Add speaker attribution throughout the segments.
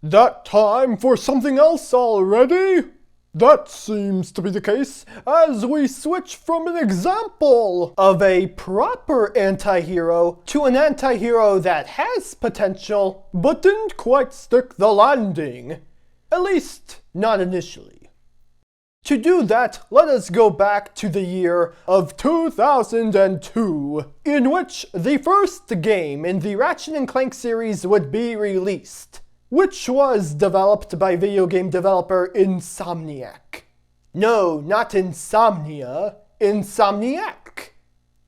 Speaker 1: That time for something else already? That seems to be the case as we switch from an example of a proper anti-hero to an anti-hero that has potential but didn't quite stick the landing. At least, not initially. To do that, let us go back to the year of 2002, in which the first game in the Ratchet & Clank series would be released, which was developed by video game developer Insomniac. No, not Insomnia, Insomniac.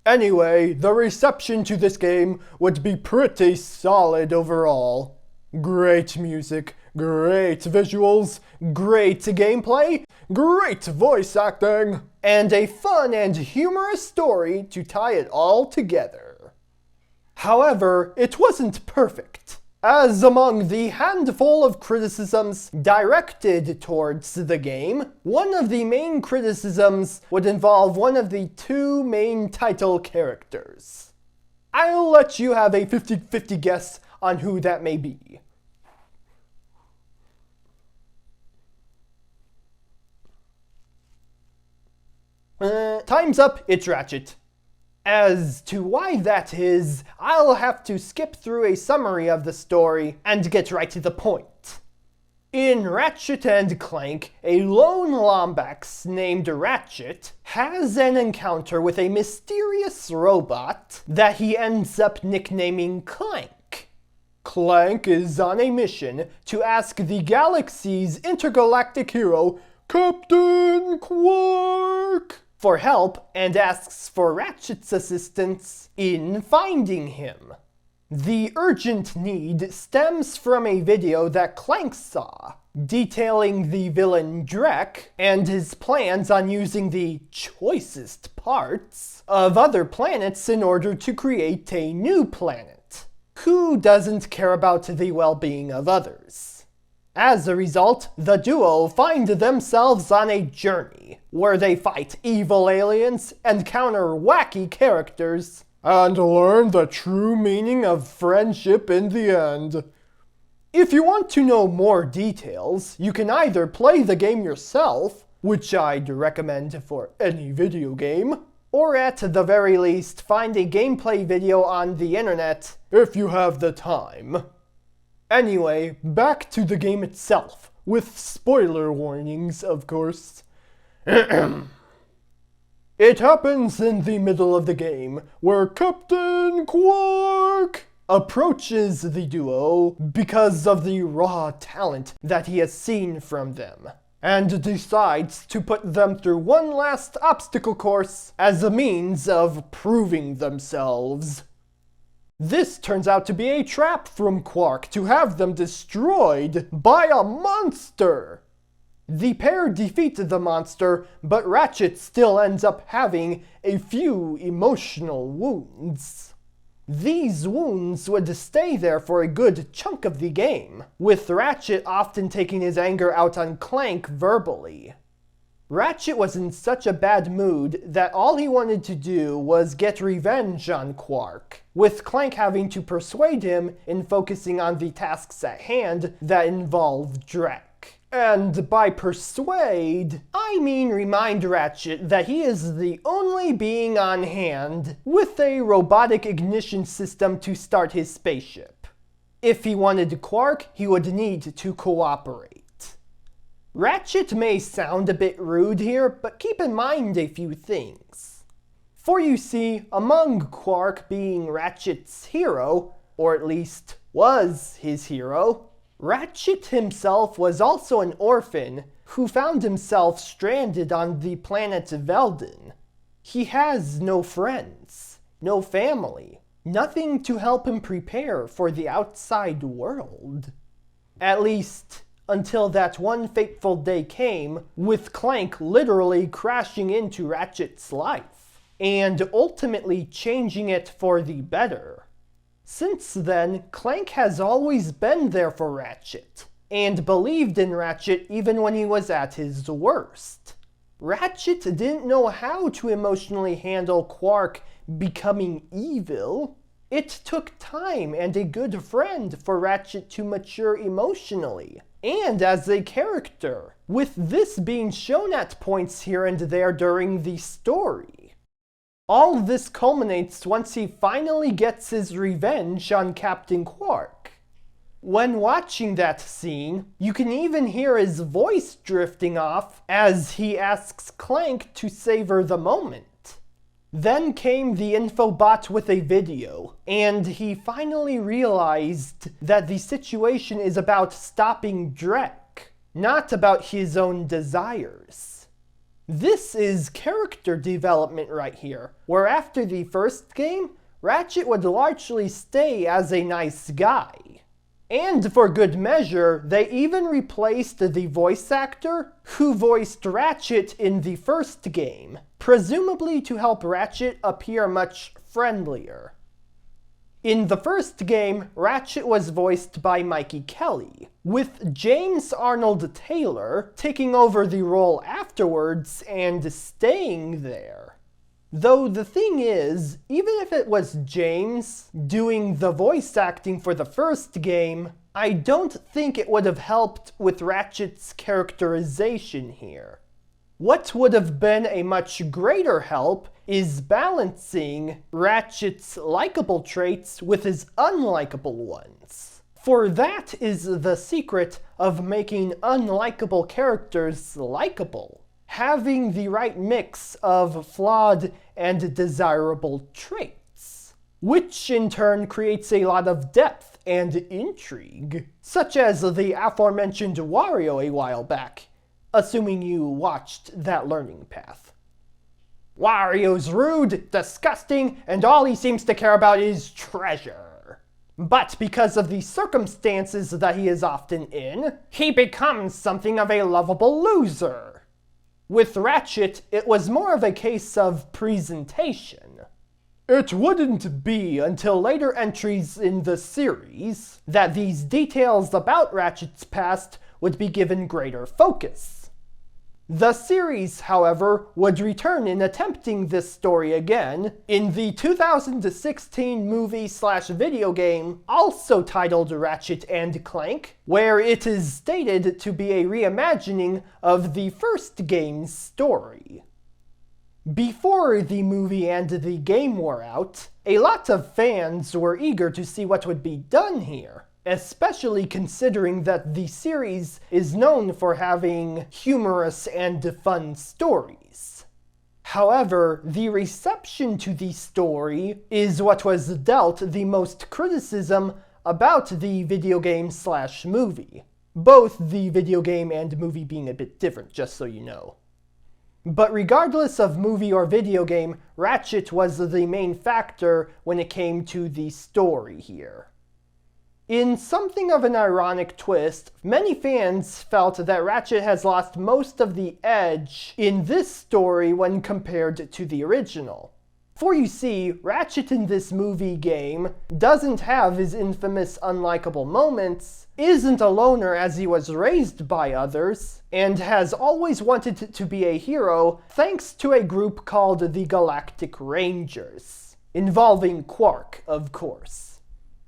Speaker 1: Anyway, the reception to this game would be pretty solid overall. Great music, great visuals, great gameplay, great voice acting, and a fun and humorous story to tie it all together. However, it wasn't perfect, as among the handful of criticisms directed towards the game, one of the main criticisms would involve one of the two main title characters. I'll let you have a 50-50 guess on who that may be. Time's up, it's Ratchet. As to why that is, I'll have to skip through a summary of the story and get right to the point. In Ratchet & Clank, a lone Lombax named Ratchet has an encounter with a mysterious robot that he ends up nicknaming Clank. Clank is on a mission to ask the galaxy's intergalactic hero, Captain Quark, for help and asks for Ratchet's assistance in finding him. The urgent need stems from a video that Clank saw, detailing the villain Tract and his plans on using the choicest parts of other planets in order to create a new planet. Who doesn't care about the well-being of others? As a result, the duo find themselves on a journey, where they fight evil aliens, encounter wacky characters, and learn the true meaning of friendship in the end. If you want to know more details, you can either play the game yourself, which I'd recommend for any video game, or at the very least find a gameplay video on the internet if you have the time. Anyway, back to the game itself, with spoiler warnings, of course. It happens in the middle of the game, where Captain Quark approaches the duo because of the raw talent that he has seen from them, and decides to put them through one last obstacle course as a means of proving themselves. This turns out to be a trap from Quark to have them destroyed by a monster. The pair defeat the monster, but Ratchet still ends up having a few emotional wounds. These wounds would stay there for a good chunk of the game, with Ratchet often taking his anger out on Clank verbally. Ratchet was in such a bad mood that all he wanted to do was get revenge on Quark, with Clank having to persuade him in focusing on the tasks at hand that involved Tract. And by persuade, I mean remind Ratchet that he is the only being on hand with a robotic ignition system to start his spaceship. If he wanted Quark, he would need to cooperate. Ratchet may sound a bit rude here, but keep in mind a few things. For you see, among Quark being Ratchet's hero, or at least was his hero, Ratchet himself was also an orphan who found himself stranded on the planet Veldin. He has no friends, no family, nothing to help him prepare for the outside world. At least, until that one fateful day came, with Clank literally crashing into Ratchet's life, and ultimately changing it for the better. Since then, Clank has always been there for Ratchet, and believed in Ratchet even when he was at his worst. Ratchet didn't know how to emotionally handle Quark becoming evil, It took time and a good friend for Ratchet to mature emotionally, and as a character, with this being shown at points here and there during the story. All this culminates once he finally gets his revenge on Captain Quark. When watching that scene, you can even hear his voice drifting off as he asks Clank to savor the moment. Then came the infobot with a video, and he finally realized that the situation is about stopping Drek, not about his own desires. This is character development right here, where after the first game, Ratchet would largely stay as a nice guy. And for good measure, they even replaced the voice actor who voiced Ratchet in the first game, presumably to help Ratchet appear much friendlier. In the first game, Ratchet was voiced by Mikey Kelly, with James Arnold Taylor taking over the role afterwards and staying there. Though the thing is, even if it was James doing the voice acting for the first game, I don't think it would have helped with Ratchet's characterization here. What would have been a much greater help is balancing Ratchet's likable traits with his unlikable ones. For that is the secret of making unlikable characters likable. Having the right mix of flawed and desirable traits, which in turn creates a lot of depth and intrigue, such as the aforementioned Wario a while back, assuming you watched that learning path. Wario's rude, disgusting, and all he seems to care about is treasure. But because of the circumstances that he is often in, he becomes something of a lovable loser. With Ratchet, it was more of a case of presentation. It wouldn't be until later entries in the series that these details about Ratchet's past would be given greater focus. The series, however, would return in attempting this story again in the 2016 movie/video game, also titled Ratchet and Clank, where it is stated to be a reimagining of the first game's story. Before the movie and the game were out, a lot of fans were eager to see what would be done here, especially considering that the series is known for having humorous and fun stories. However, the reception to the story is what was dealt the most criticism about the video game/movie. Both the video game and movie being a bit different, just so you know. But regardless of movie or video game, Ratchet was the main factor when it came to the story here. In something of an ironic twist, many fans felt that Ratchet has lost most of the edge in this story when compared to the original. For you see, Ratchet in this movie game doesn't have his infamous unlikable moments, isn't a loner as he was raised by others, and has always wanted to be a hero thanks to a group called the Galactic Rangers, involving Quark, of course.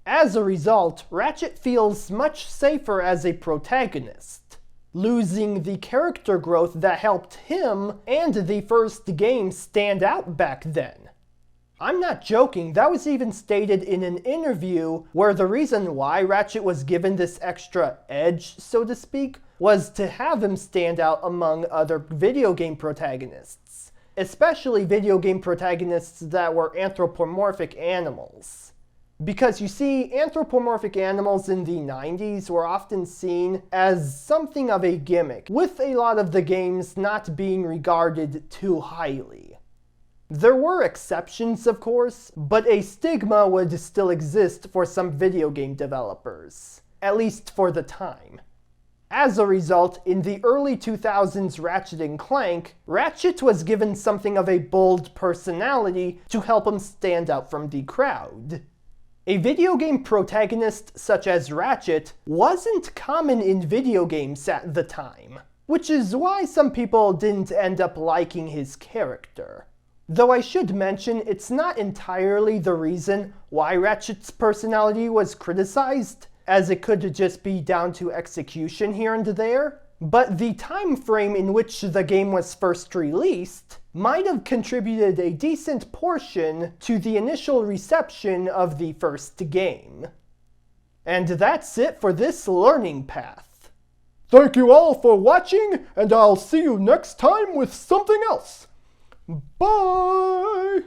Speaker 1: As a result, Ratchet feels much safer as a protagonist, losing the character growth that helped him and the first game stand out back then. I'm not joking, that was even stated in an interview where the reason why Ratchet was given this extra edge, so to speak, was to have him stand out among other video game protagonists, especially video game protagonists that were anthropomorphic animals. Because you see, anthropomorphic animals in the 90s were often seen as something of a gimmick, with a lot of the games not being regarded too highly. There were exceptions, of course, but a stigma would still exist for some video game developers, at least for the time. As a result, in the early 2000s Ratchet & Clank, Ratchet was given something of a bold personality to help him stand out from the crowd. A video game protagonist such as Ratchet wasn't common in video games at the time, which is why some people didn't end up liking his character. Though I should mention, it's not entirely the reason why Ratchet's personality was criticized, as it could just be down to execution here and there. But the time frame in which the game was first released might have contributed a decent portion to the initial reception of the first game. And that's it for this learning path.
Speaker 2: Thank you all for watching, and I'll see you next time with something else. Bye!